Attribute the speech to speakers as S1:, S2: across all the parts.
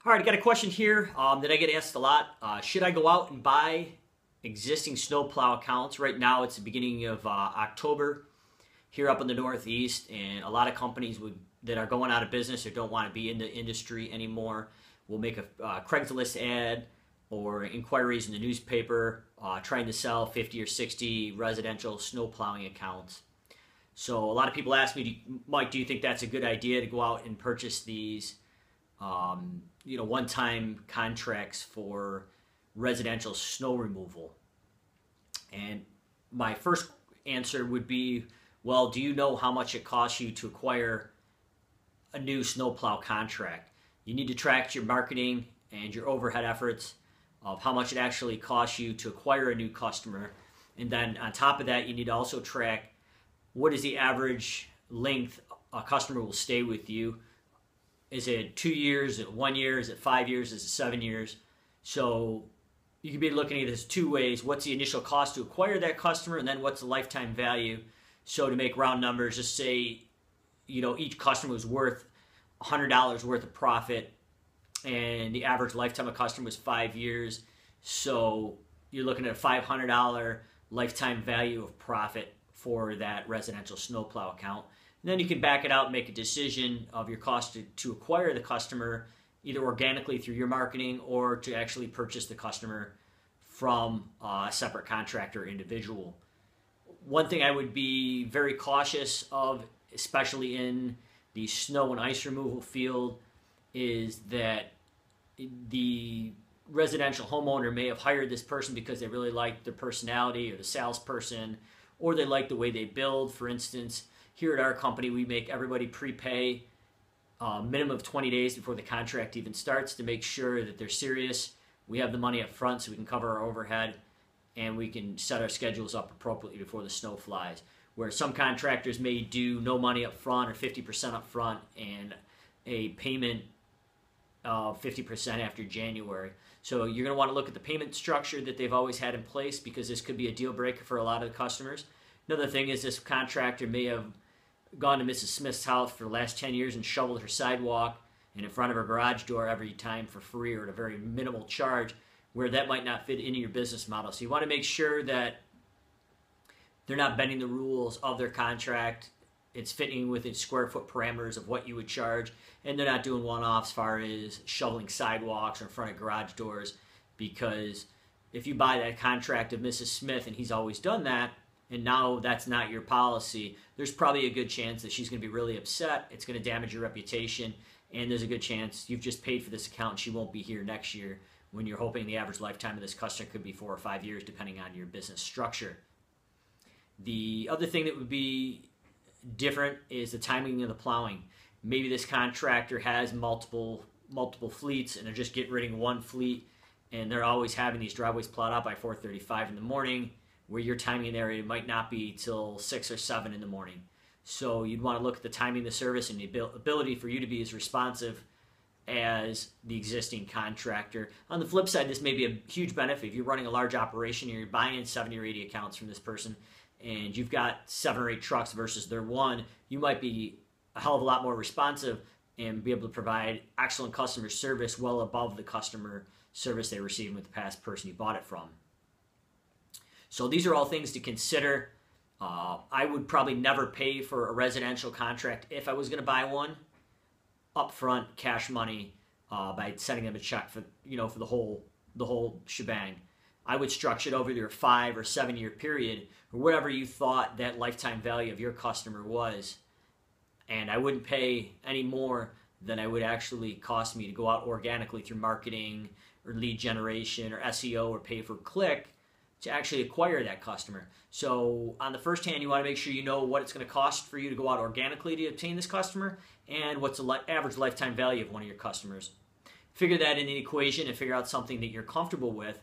S1: All right, I got a question here that I get asked a lot. Should I go out and buy existing snowplow accounts? Right now, it's the beginning of October here up in the Northeast, and a lot of companies that are going out of business or don't want to be in the industry anymore will make a Craigslist ad or inquiries in the newspaper trying to sell 50 or 60 residential snowplowing accounts. So a lot of people ask me, Mike, do you think that's a good idea to go out and purchase these one-time contracts for residential snow removal? And my first answer would be, well, do you know how much it costs you to acquire a new snowplow contract? You need to track your marketing and your overhead efforts of how much it actually costs you to acquire a new customer. And then on top of that, you need to also track what is the average length a customer will stay with you. Is it 2 years? Is it 1 year? Is it 5 years? Is it 7 years? So you could be looking at this two ways. What's the initial cost to acquire that customer, and then what's the lifetime value? So to make round numbers, just say, each customer was worth $100 worth of profit, and the average lifetime of customer was 5 years. So you're looking at a $500 lifetime value of profit for that residential snowplow account. And then you can back it out and make a decision of your cost to acquire the customer, either organically through your marketing or to actually purchase the customer from a separate contractor or individual. One thing I would be very cautious of, especially in the snow and ice removal field, is that the residential homeowner may have hired this person because they really like their personality or the salesperson, or they like the way they build. For instance, here at our company, we make everybody prepay a minimum of 20 days before the contract even starts to make sure that they're serious. We have the money up front so we can cover our overhead and we can set our schedules up appropriately before the snow flies. Where some contractors may do no money up front or 50% up front and a payment of 50% after January. So you're going to want to look at the payment structure that they've always had in place, because this could be a deal breaker for a lot of the customers. Another thing is this contractor may have gone to Mrs. Smith's house for the last 10 years and shoveled her sidewalk and in front of her garage door every time for free or at a very minimal charge, where that might not fit into your business model. So you want to make sure that they're not bending the rules of their contract. It's fitting within square foot parameters of what you would charge, and they're not doing one-offs as far as shoveling sidewalks or in front of garage doors, because if you buy that contract of Mrs. Smith and he's always done that, and now that's not your policy, there's probably a good chance that she's going to be really upset. It's going to damage your reputation, and there's a good chance you've just paid for this account and she won't be here next year, when you're hoping the average lifetime of this customer could be 4 or 5 years, depending on your business structure. The other thing that would be different is the timing of the plowing. Maybe this contractor has multiple fleets and they're just getting rid of one fleet, and they're always having these driveways plowed out by 4:35 in the morning, where your timing in the area might not be till 6 or 7 in the morning. So you'd want to look at the timing of the service and the ability for you to be as responsive as the existing contractor. On the flip side, this may be a huge benefit. If you're running a large operation and you're buying 70 or 80 accounts from this person, and you've got 7 or 8 trucks versus their one, you might be a hell of a lot more responsive and be able to provide excellent customer service well above the customer service they received with the past person you bought it from. So these are all things to consider. I would probably never pay for a residential contract if I was going to buy one upfront, cash money, by sending them a check for the whole shebang. I would structure it over either a 5 or 7 year period, or whatever you thought that lifetime value of your customer was, and I wouldn't pay any more than I would actually cost me to go out organically through marketing or lead generation or SEO or pay per click to actually acquire that customer. So on the first hand, you want to make sure you know what it's going to cost for you to go out organically to obtain this customer, and what's the average lifetime value of one of your customers. Figure that in the equation and figure out something that you're comfortable with.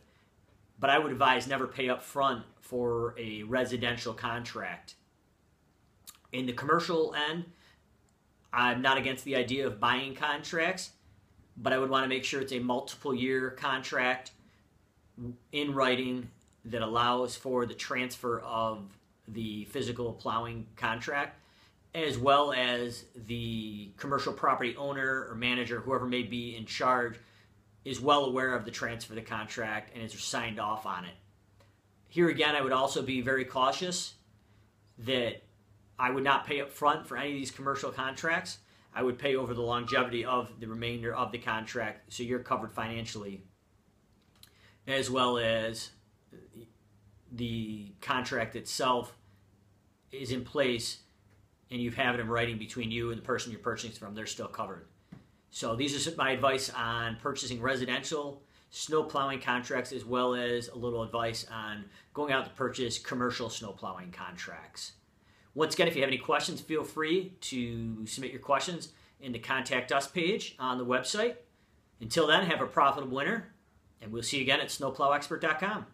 S1: But I would advise never pay up front for a residential contract. In the commercial end, I'm not against the idea of buying contracts, but I would want to make sure it's a multiple year contract in writing that allows for the transfer of the physical plowing contract, as well as the commercial property owner or manager, whoever may be in charge, is well aware of the transfer of the contract and is signed off on it. Here again, I would also be very cautious that I would not pay up front for any of these commercial contracts. I would pay over the longevity of the remainder of the contract, so you're covered financially, as well as the contract itself is in place and you have it in writing between you and the person you're purchasing from. They're still covered. So these are my advice on purchasing residential snow plowing contracts, as well as a little advice on going out to purchase commercial snow plowing contracts. Once again, if you have any questions, feel free to submit your questions in the Contact Us page on the website. Until then, have a profitable winter, and we'll see you again at snowplowexpert.com.